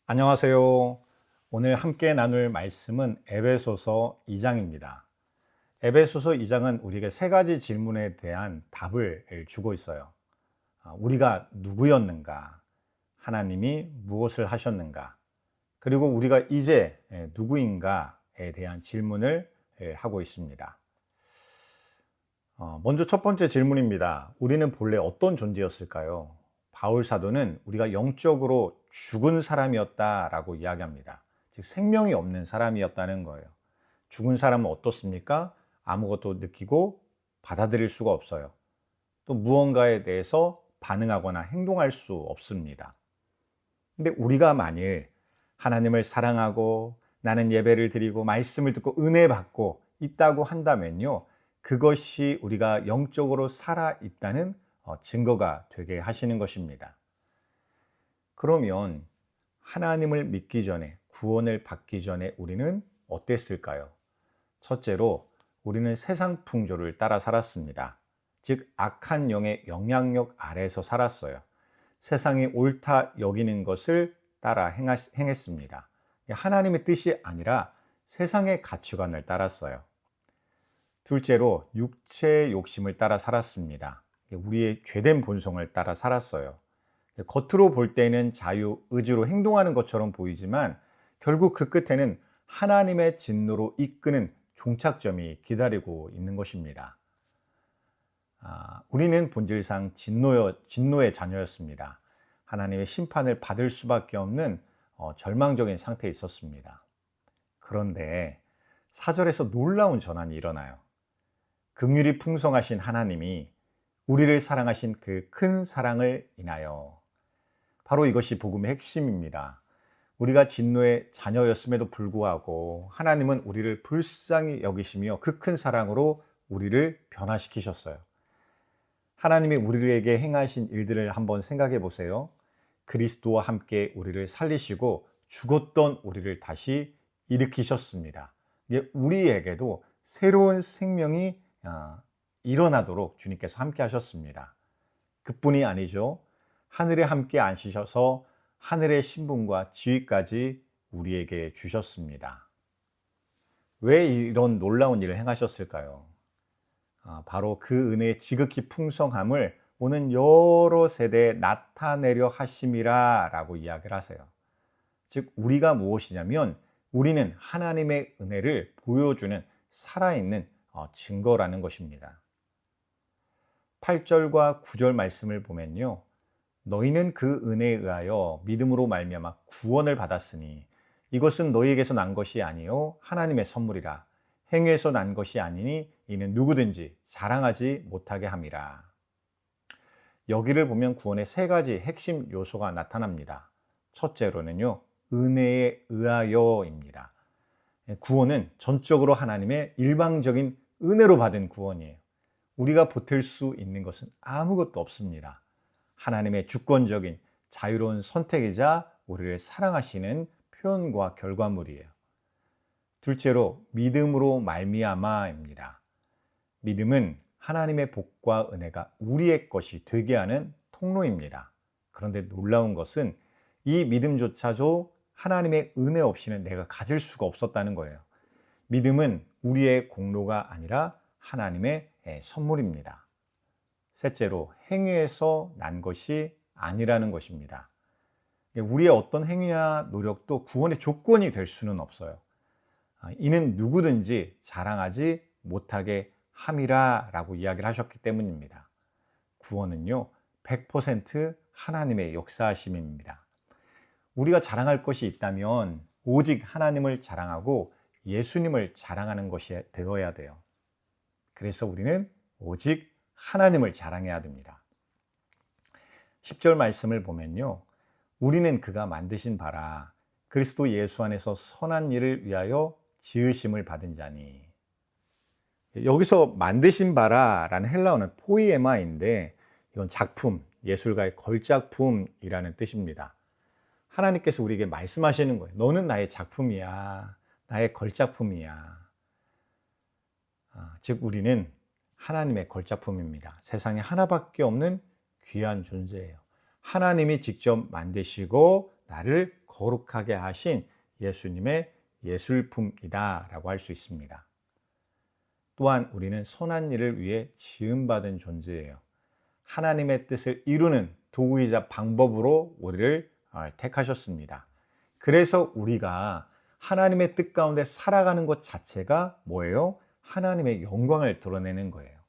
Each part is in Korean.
안녕하세요. 오늘 함께 나눌 말씀은 에베소서 2장입니다. 에베소서 2장은 우리에게 세 가지 질문에 대한 답을 주고 있어요. 우리가 누구였는가? 하나님이 무엇을 하셨는가? 그리고 우리가 이제 누구인가에 대한 질문을 하고 있습니다. 먼저 첫 번째 질문입니다. 우리는 본래 어떤 존재였을까요? 바울 사도는 우리가 영적으로 죽은 사람이었다라고 이야기합니다. 즉 생명이 없는 사람이었다는 거예요. 죽은 사람은 어떻습니까? 아무것도 느끼고 받아들일 수가 없어요. 또 무언가에 대해서 반응하거나 행동할 수 없습니다. 근데 우리가 만일 하나님을 사랑하고 나는 예배를 드리고 말씀을 듣고 은혜 받고 있다고 한다면요, 그것이 우리가 영적으로 살아있다는 증거가 되게 하시는 것입니다. 그러면 하나님을 믿기 전에, 구원을 받기 전에 우리는 어땠을까요? 첫째로 우리는 세상 풍조를 따라 살았습니다. 즉 악한 영의 영향력 아래에서 살았어요. 세상이 옳다 여기는 것을 따라 행했습니다. 하나님의 뜻이 아니라 세상의 가치관을 따랐어요. 둘째로 육체의 욕심을 따라 살았습니다. 우리의 죄된 본성을 따라 살았어요. 겉으로 볼 때는 자유의지로 행동하는 것처럼 보이지만 결국 그 끝에는 하나님의 진노로 이끄는 종착점이 기다리고 있는 것입니다. 우리는 본질상 진노의 자녀였습니다. 하나님의 심판을 받을 수밖에 없는 절망적인 상태에 있었습니다. 그런데 4절에서 놀라운 전환이 일어나요. 긍휼이 풍성하신 하나님이 우리를 사랑하신 그 큰 사랑을 인하여, 바로 이것이 복음의 핵심입니다. 우리가 진노의 자녀였음에도 불구하고 하나님은 우리를 불쌍히 여기시며 그 큰 사랑으로 우리를 변화시키셨어요. 하나님이 우리에게 행하신 일들을 한번 생각해 보세요. 그리스도와 함께 우리를 살리시고 죽었던 우리를 다시 일으키셨습니다. 우리에게도 새로운 생명이 일어나도록 주님께서 함께 하셨습니다. 그뿐이 아니죠. 하늘에 함께 앉으셔서 하늘의 신분과 지위까지 우리에게 주셨습니다. 왜 이런 놀라운 일을 행하셨을까요? 바로 그 은혜의 지극히 풍성함을 오는 여러 세대에 나타내려 하심이라 라고 이야기를 하세요. 즉 우리가 무엇이냐면 우리는 하나님의 은혜를 보여주는 살아있는 증거라는 것입니다. 8절과 9절 말씀을 보면요, 너희는 그 은혜에 의하여 믿음으로 말미암아 구원을 받았으니 이것은 너희에게서 난 것이 아니요 하나님의 선물이라. 행위에서 난 것이 아니니 이는 누구든지 자랑하지 못하게 함이라. 여기를 보면 구원의 세 가지 핵심 요소가 나타납니다. 첫째로는요, 은혜에 의하여입니다. 구원은 전적으로 하나님의 일방적인 은혜로 받은 구원이에요. 우리가 보탤 수 있는 것은 아무것도 없습니다. 하나님의 주권적인 자유로운 선택이자 우리를 사랑하시는 표현과 결과물이에요. 둘째로 믿음으로 말미암아입니다. 믿음은 하나님의 복과 은혜가 우리의 것이 되게 하는 통로입니다. 그런데 놀라운 것은 이 믿음조차도 하나님의 은혜 없이는 내가 가질 수가 없었다는 거예요. 믿음은 우리의 공로가 아니라 하나님의 선물입니다. 셋째로 행위에서 난 것이 아니라는 것입니다. 우리의 어떤 행위나 노력도 구원의 조건이 될 수는 없어요. 이는 누구든지 자랑하지 못하게 함이라 라고 이야기를 하셨기 때문입니다. 구원은요, 100% 하나님의 역사하심입니다. 우리가 자랑할 것이 있다면 오직 하나님을 자랑하고 예수님을 자랑하는 것이 되어야 돼요. 그래서 우리는 오직 하나님을 자랑해야 됩니다. 10절 말씀을 보면요, 우리는 그가 만드신 바라 그리스도 예수 안에서 선한 일을 위하여 지으심을 받은 자니. 여기서 만드신 바라 라는 헬라어는 포이에마인데 이건 작품, 예술가의 걸작품이라는 뜻입니다. 하나님께서 우리에게 말씀하시는 거예요. 너는 나의 작품이야. 나의 걸작품이야. 즉 우리는 하나님의 걸작품입니다. 세상에 하나밖에 없는 귀한 존재예요. 하나님이 직접 만드시고 나를 거룩하게 하신 예수님의 예술품이다 라고 할 수 있습니다. 또한 우리는 선한 일을 위해 지음받은 존재예요. 하나님의 뜻을 이루는 도구이자 방법으로 우리를 택하셨습니다. 그래서 우리가 하나님의 뜻 가운데 살아가는 것 자체가 뭐예요? 하나님의 영광을 드러내는 거예요.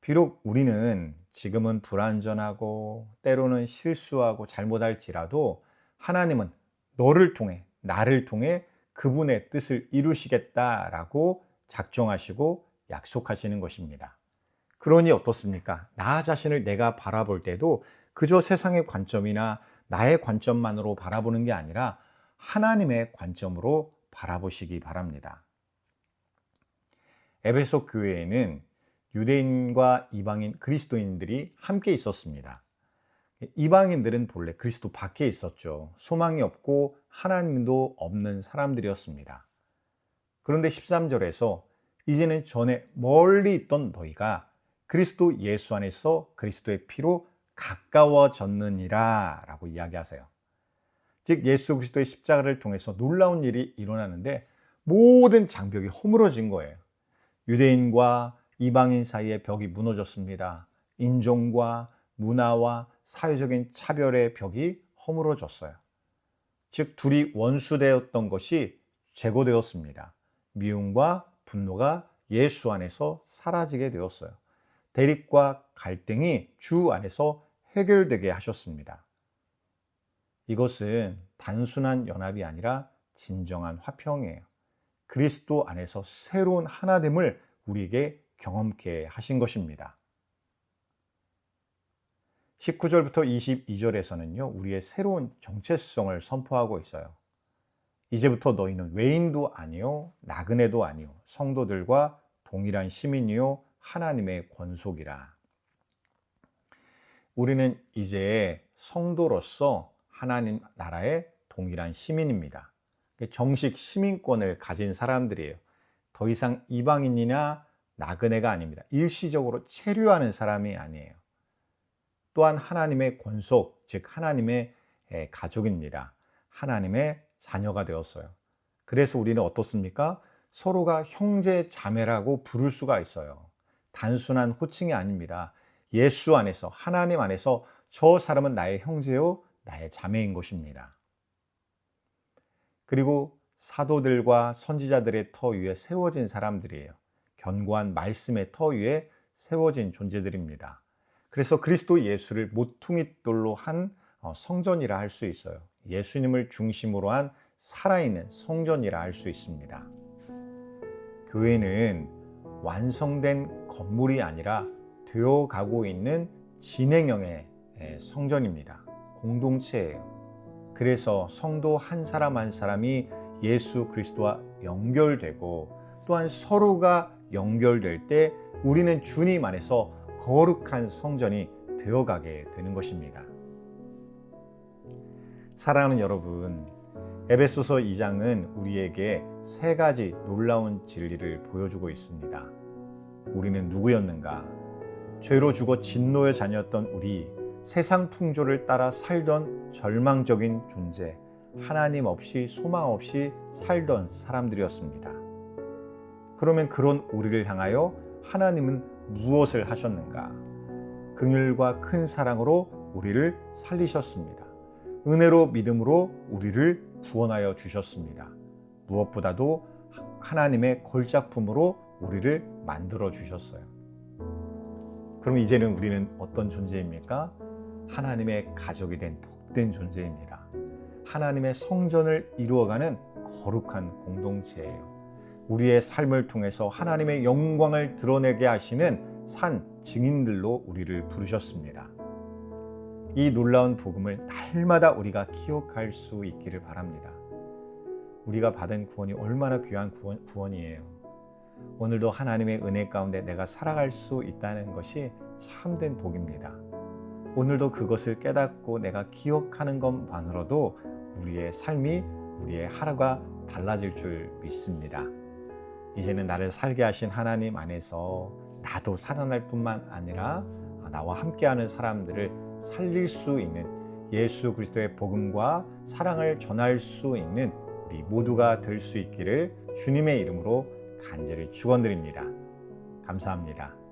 비록 우리는 지금은 불완전하고 때로는 실수하고 잘못할지라도 하나님은 너를 통해, 나를 통해 그분의 뜻을 이루시겠다라고 작정하시고 약속하시는 것입니다. 그러니 어떻습니까? 나 자신을 내가 바라볼 때도 그저 세상의 관점이나 나의 관점만으로 바라보는 게 아니라 하나님의 관점으로 바라보시기 바랍니다. 에베소 교회에는 유대인과 이방인 그리스도인들이 함께 있었습니다. 이방인들은 본래 그리스도 밖에 있었죠. 소망이 없고 하나님도 없는 사람들이었습니다. 그런데 13절에서 이제는 전에 멀리 있던 너희가 그리스도 예수 안에서 그리스도의 피로 가까워졌느니라 라고 이야기하세요. 즉 예수 그리스도의 십자가를 통해서 놀라운 일이 일어나는데 모든 장벽이 허물어진 거예요. 유대인과 이방인 사이의 벽이 무너졌습니다. 인종과 문화와 사회적인 차별의 벽이 허물어졌어요. 즉 둘이 원수되었던 것이 제거되었습니다. 미움과 분노가 예수 안에서 사라지게 되었어요. 대립과 갈등이 주 안에서 해결되게 하셨습니다. 이것은 단순한 연합이 아니라 진정한 화평이에요. 그리스도 안에서 새로운 하나됨을 우리에게 경험케 하신 것입니다. 19절부터 22절에서는요, 우리의 새로운 정체성을 선포하고 있어요. 이제부터 너희는 외인도 아니요, 나그네도 아니요, 성도들과 동일한 시민이요, 하나님의 권속이라. 우리는 이제 성도로서 하나님 나라의 동일한 시민입니다. 정식 시민권을 가진 사람들이에요. 더 이상 이방인이나 나그네가 아닙니다. 일시적으로 체류하는 사람이 아니에요. 또한 하나님의 권속, 즉 하나님의 가족입니다. 하나님의 자녀가 되었어요. 그래서 우리는 어떻습니까? 서로가 형제 자매라고 부를 수가 있어요. 단순한 호칭이 아닙니다. 예수 안에서, 하나님 안에서 저 사람은 나의 형제요, 나의 자매인 것입니다. 그리고 사도들과 선지자들의 터 위에 세워진 사람들이에요. 견고한 말씀의 터 위에 세워진 존재들입니다. 그래서 그리스도 예수를 모퉁이돌로 한 성전이라 할 수 있어요. 예수님을 중심으로 한 살아있는 성전이라 할 수 있습니다. 교회는 완성된 건물이 아니라 되어가고 있는 진행형의 성전입니다. 공동체예요. 그래서 성도 한 사람 한 사람이 예수 그리스도와 연결되고 또한 서로가 연결될 때 우리는 주님 안에서 거룩한 성전이 되어가게 되는 것입니다. 사랑하는 여러분, 에베소서 2장은 우리에게 세 가지 놀라운 진리를 보여주고 있습니다. 우리는 누구였는가? 죄로 죽어 진노의 자녀였던 우리, 세상 풍조를 따라 살던 절망적인 존재, 하나님 없이 소망 없이 살던 사람들이었습니다. 그러면 그런 우리를 향하여 하나님은 무엇을 하셨는가? 긍휼과 큰 사랑으로 우리를 살리셨습니다. 은혜로 믿음으로 우리를 구원하여 주셨습니다. 무엇보다도 하나님의 걸작품으로 우리를 만들어 주셨어요. 그럼 이제는 우리는 어떤 존재입니까? 하나님의 가족이 된 복된 존재입니다. 하나님의 성전을 이루어가는 거룩한 공동체예요. 우리의 삶을 통해서 하나님의 영광을 드러내게 하시는 산 증인들로 우리를 부르셨습니다. 이 놀라운 복음을 날마다 우리가 기억할 수 있기를 바랍니다. 우리가 받은 구원이 얼마나 귀한 구원이에요. 오늘도 하나님의 은혜 가운데 내가 살아갈 수 있다는 것이 참된 복입니다. 오늘도 그것을 깨닫고 내가 기억하는 것만으로도 우리의 삶이, 우리의 하루가 달라질 줄 믿습니다. 이제는 나를 살게 하신 하나님 안에서 나도 살아날 뿐만 아니라 나와 함께하는 사람들을 살릴 수 있는 예수 그리스도의 복음과 사랑을 전할 수 있는 우리 모두가 될 수 있기를 주님의 이름으로 간절히 축원드립니다. 감사합니다.